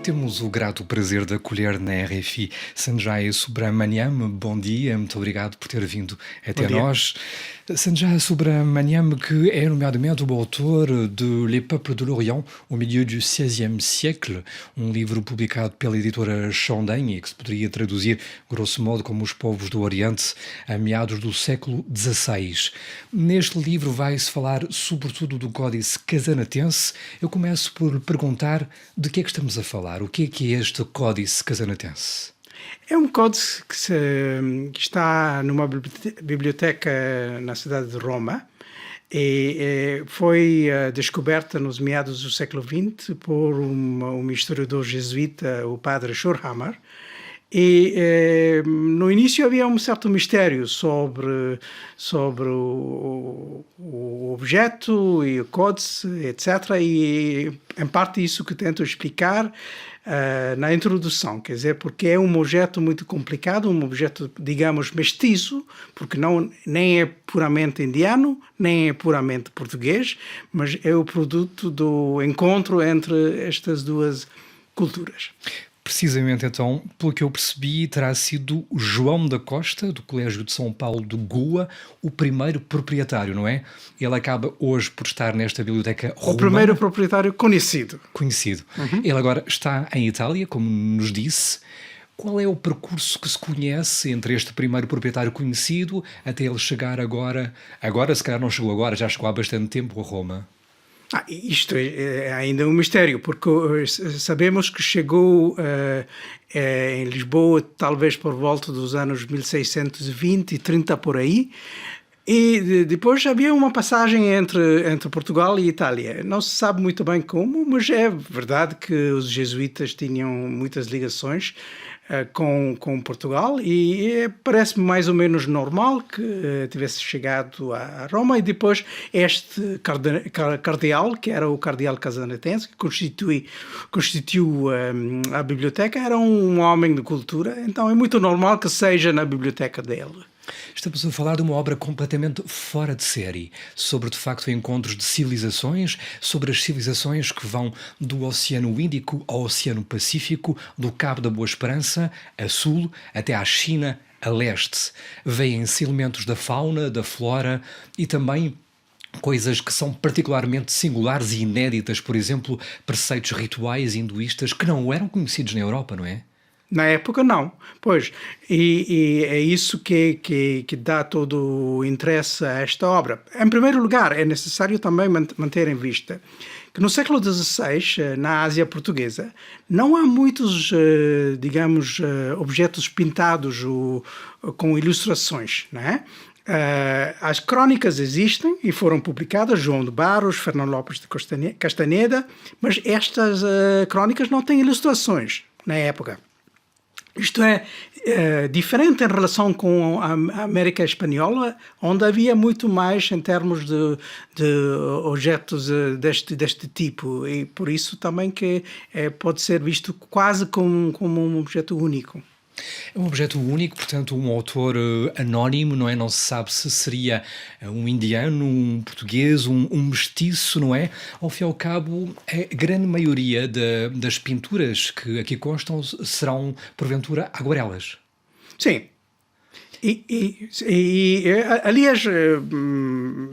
Temos o grato prazer de acolher na RFI Sanjay Subramaniam. Bom dia, muito obrigado por ter vindo Bom até dia. nós. Sanjay Subramaniam, que é nomeadamente o autor de Les Peuples de l'Orient, au milieu du XVIe siècle, um livro publicado pela editora Chandon e que se poderia traduzir, grosso modo, como Os Povos do Oriente, a meados do século XVI. Neste livro vai-se falar sobretudo do Códice Casanatense. Eu começo por lhe perguntar de que é que estamos a falar. O que é este Códice Casanatense? É um códice que está numa biblioteca na cidade de Roma e foi descoberta nos meados do século XX por um historiador jesuíta, o padre Schorhammer. E no início havia um certo mistério sobre o objeto e o códice, etc. E em parte isso que tento explicar na introdução, quer dizer, porque é um objeto muito complicado, um objeto, digamos, mestiço, porque nem é puramente indiano, nem é puramente português, mas é o produto do encontro entre estas duas culturas. Precisamente, então, pelo que eu percebi, terá sido João da Costa, do Colégio de São Paulo de Goa, o primeiro proprietário, não é? Ele acaba hoje por estar nesta biblioteca romana. O primeiro proprietário conhecido. Conhecido. Ele agora está em Itália, como nos disse. Qual é o percurso que se conhece entre este primeiro proprietário conhecido até ele chegar agora? Agora, se calhar não chegou agora, já chegou há bastante tempo a Roma. Isto é ainda um mistério, porque sabemos que chegou em Lisboa talvez por volta dos anos 1620 e 30 por aí, e depois havia uma passagem entre Portugal e Itália. Não se sabe muito bem como, mas é verdade que os jesuítas tinham muitas ligações com Portugal e parece-me mais ou menos normal que tivesse chegado a Roma. E depois este cardeal, que era o cardeal casanatense, que constituiu a biblioteca, era um homem de cultura, então é muito normal que seja na biblioteca dele. Estamos a falar de uma obra completamente fora de série, sobre de facto encontros de civilizações, sobre as civilizações que vão do Oceano Índico ao Oceano Pacífico, do Cabo da Boa Esperança a sul, até à China a leste. Vêem-se elementos da fauna, da flora e também coisas que são particularmente singulares e inéditas, por exemplo, preceitos rituais hinduístas que não eram conhecidos na Europa, não é? Na época, não. Pois, e é isso que dá todo o interesse a esta obra. Em primeiro lugar, é necessário também manter em vista que no século XVI, na Ásia portuguesa, não há muitos, digamos, objetos pintados com ilustrações, não é? As crónicas existem e foram publicadas, João de Barros, Fernão Lopes de Castaneda, mas estas crónicas não têm ilustrações na época. Isto é diferente em relação com a América Espanhola, onde havia muito mais em termos de objetos deste tipo, e por isso também que pode ser visto quase como um objeto único. É um objeto único, portanto, um autor anónimo, não é? Não se sabe se seria um indiano, um português, um mestiço, não é? Ao fim e ao cabo, a grande maioria das pinturas que aqui constam serão, porventura, aguarelas. Sim. Aliás,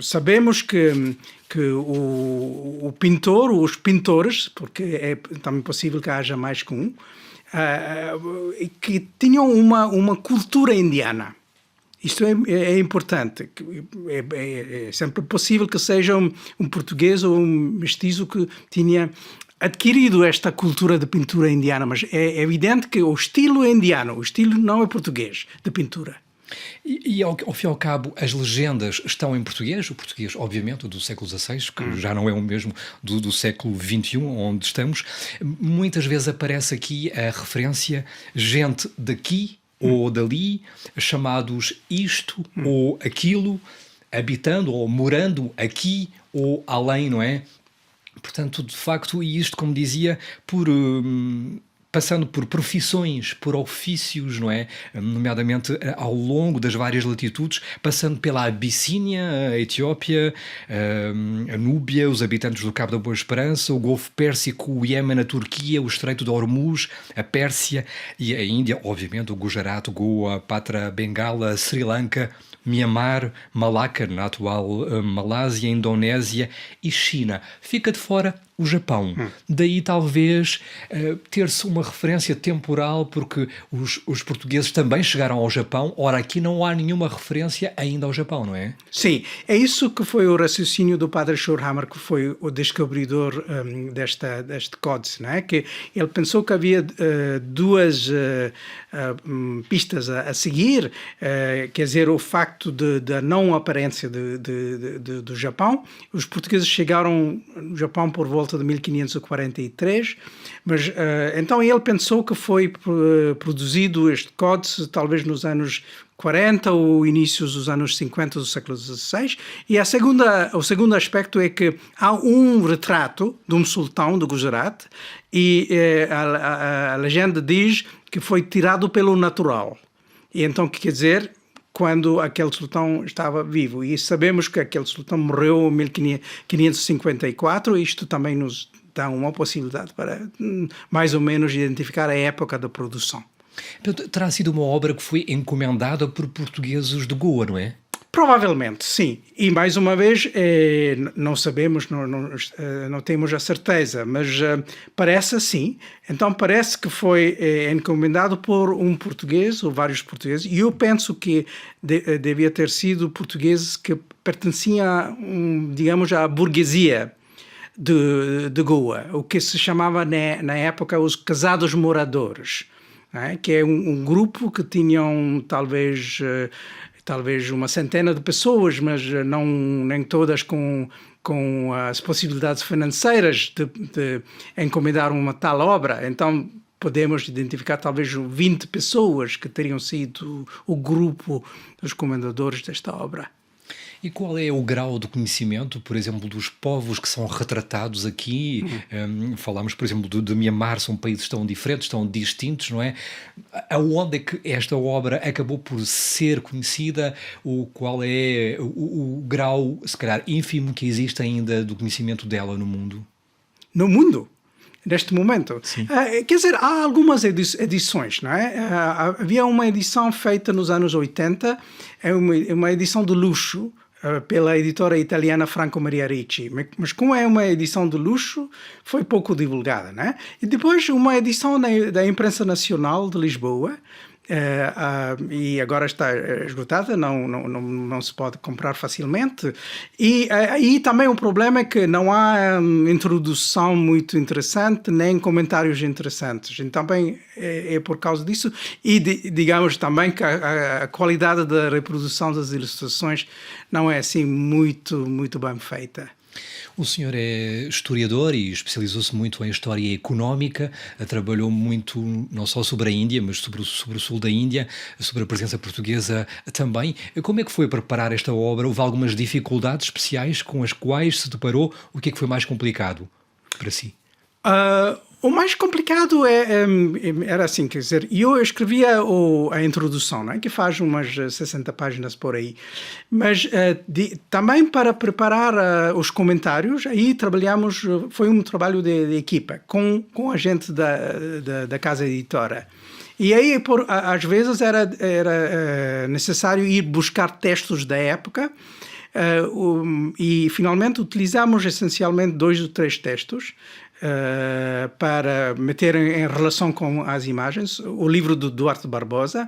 sabemos que o pintor, os pintores, porque é também possível que haja mais que um, que tinham uma cultura indiana. Isto é importante. É sempre possível que seja um português ou um mestiço que tinha adquirido esta cultura de pintura indiana, mas é evidente que o estilo é indiano, o estilo não é português de pintura. E ao fim e ao cabo, as legendas estão em português, o português, obviamente, do século XVI, que já não é o mesmo do século XXI, onde estamos. Muitas vezes aparece aqui a referência gente daqui ou dali, chamados isto ou aquilo, habitando ou morando aqui ou além, não é? Portanto, de facto, e isto, como dizia, por passando por profissões, por ofícios, não é? Nomeadamente ao longo das várias latitudes, passando pela Abissínia, a Etiópia, a Núbia, os habitantes do Cabo da Boa Esperança, o Golfo Pérsico, o Iémen, a Turquia, o Estreito de Hormuz, a Pérsia e a Índia, obviamente o Gujarat, Goa, Patra Bengala, Sri Lanka, Mianmar, Malaca, na atual Malásia, Indonésia e China. Fica de fora o Japão. Daí talvez ter-se uma referência temporal, porque os portugueses também chegaram ao Japão. Ora, aqui não há nenhuma referência ainda ao Japão, não é? Sim, é isso que foi o raciocínio do Padre Schorhammer, que foi o descobridor deste códice, não é? Que ele pensou que havia duas pistas a seguir, quer dizer, o facto da não aparência do Japão. Os portugueses chegaram no Japão por volta de 1543, mas então ele pensou que foi produzido este códice talvez nos anos 40 ou inícios dos anos 50 do século XVI. E o segundo aspecto é que há um retrato de um sultão do Gujarat e a legenda diz que foi tirado pelo natural. E então, o que quer dizer? Quando aquele sultão estava vivo. E sabemos que aquele sultão morreu em 1554, isto também nos dá uma possibilidade para mais ou menos identificar a época da produção. Terá sido uma obra que foi encomendada por portugueses de Goa, não é? Provavelmente, sim. E mais uma vez, não sabemos, não temos a certeza, mas parece assim. Então parece que foi encomendado por um português, ou vários portugueses, e eu penso que devia ter sido portugueses que pertenciam, digamos, à burguesia de Goa, o que se chamava na época os casados moradores, né? Que é um grupo que tinham talvez uma centena de pessoas, mas nem todas com as possibilidades financeiras de encomendar uma tal obra. Então podemos identificar talvez 20 pessoas que teriam sido o grupo dos comendadores desta obra. E qual é o grau de conhecimento, por exemplo, dos povos que são retratados aqui? Falámos, por exemplo, de Mianmar, são países tão diferentes, tão distintos, não é? Aonde é que esta obra acabou por ser conhecida? Qual é o grau, se calhar, ínfimo que existe ainda do conhecimento dela no mundo? No mundo? Neste momento? Sim. Quer dizer, há algumas edições, não é? Havia uma edição feita nos anos 80, é uma edição de luxo, pela editora italiana Franco Maria Ricci, mas como é uma edição de luxo, foi pouco divulgada, né? E depois uma edição da Imprensa Nacional de Lisboa, e agora está esgotada, não se pode comprar facilmente. E aí também o problema é que não há introdução muito interessante, nem comentários interessantes. Então, também é por causa disso. E digamos também que a qualidade da reprodução das ilustrações não é assim muito bem feita. O senhor é historiador e especializou-se muito em história económica, trabalhou muito não só sobre a Índia, mas sobre o sul da Índia, sobre a presença portuguesa também. Como é que foi preparar esta obra? Houve algumas dificuldades especiais com as quais se deparou? O que é que foi mais complicado para si? O mais complicado era assim, quer dizer, eu escrevia a introdução, né, que faz umas 60 páginas por aí, mas também para preparar os comentários, aí foi um trabalho de equipa, com a gente da casa editora. E aí, às vezes, era necessário ir buscar textos da época, e finalmente utilizamos essencialmente 2 ou 3 textos, para meter em relação com as imagens, o livro do Duarte Barbosa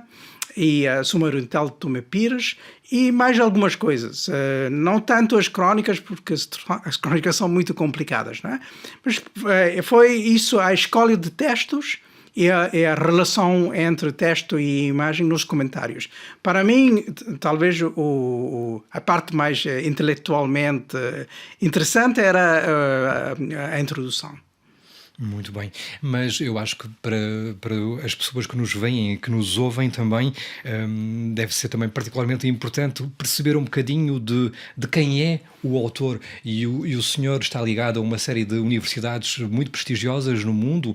e a Suma Oriental de Tomé Pires e mais algumas coisas. Não tanto as crónicas, porque as crónicas são muito complicadas, não é? Mas foi isso, a escolha de textos e a relação entre texto e imagem nos comentários. Para mim, talvez a parte mais intelectualmente interessante era a introdução. Muito bem, mas eu acho que para as pessoas que nos veem e que nos ouvem também, deve ser também particularmente importante perceber um bocadinho de quem é o autor. E o senhor está ligado a uma série de universidades muito prestigiosas no mundo,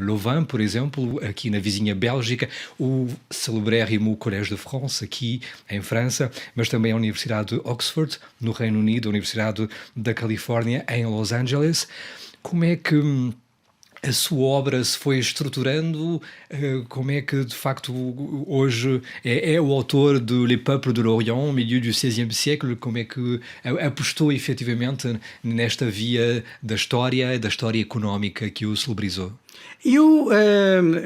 Louvain, por exemplo, aqui na vizinha Bélgica, o celebrérrimo Collège de France, aqui em França, mas também a Universidade de Oxford, no Reino Unido, a Universidade da Califórnia, em Los Angeles. Como é que a sua obra se foi estruturando? Como é que, de facto, hoje é o autor de Les Peuples de l'Orient, au milieu du XVIe siècle? Como é que apostou efetivamente nesta via da história económica que o celebrizou? Eu,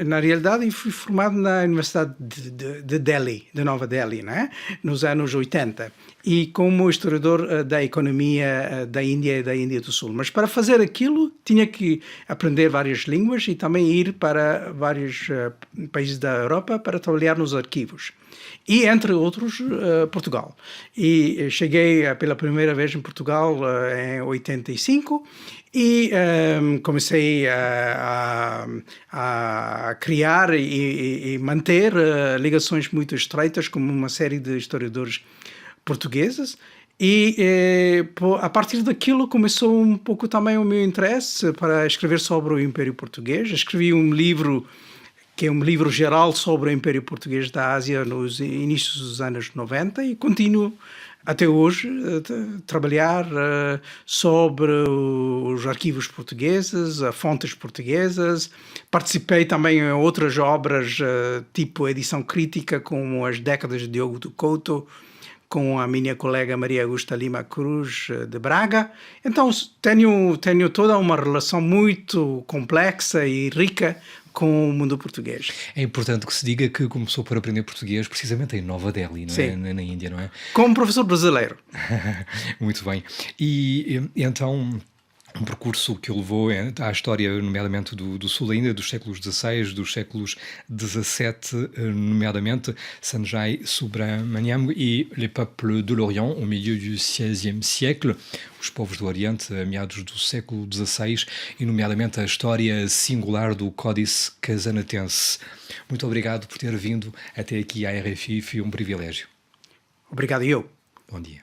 na realidade, fui formado na Universidade de Delhi, de Nova Delhi, né? Nos anos 80, e como historiador da economia da Índia e da Índia do Sul. Mas para fazer aquilo, tinha que aprender várias línguas e também ir para vários países da Europa para trabalhar nos arquivos. E, entre outros, Portugal. E cheguei pela primeira vez em Portugal em 85 e comecei a criar e manter ligações muito estreitas com uma série de historiadores portugueses. E a partir daquilo começou um pouco também o meu interesse para escrever sobre o Império Português. Escrevi um livro que é um livro geral sobre o Império Português da Ásia nos inícios dos anos 90 e continuo até hoje a trabalhar sobre os arquivos portugueses, fontes portuguesas. Participei também em outras obras, tipo edição crítica, como As Décadas de Diogo do Couto, com a minha colega Maria Augusta Lima Cruz, de Braga. Então tenho toda uma relação muito complexa e rica com o mundo português. É importante que se diga que começou por aprender português precisamente em Nova Delhi, não é? Na Índia, não é? Como professor brasileiro. Muito bem. E então, um percurso que o levou à história, nomeadamente do sul da Índia, dos séculos XVI, dos séculos XVII, nomeadamente Sanjay Subrahmanyam e Les Peuples de l'Orient, au milieu du XVIe siècle, os povos do Oriente, a meados do século XVI, e nomeadamente a história singular do Códice Casanatense. Muito obrigado por ter vindo até aqui à RFI, foi um privilégio. Obrigado eu. Bom dia.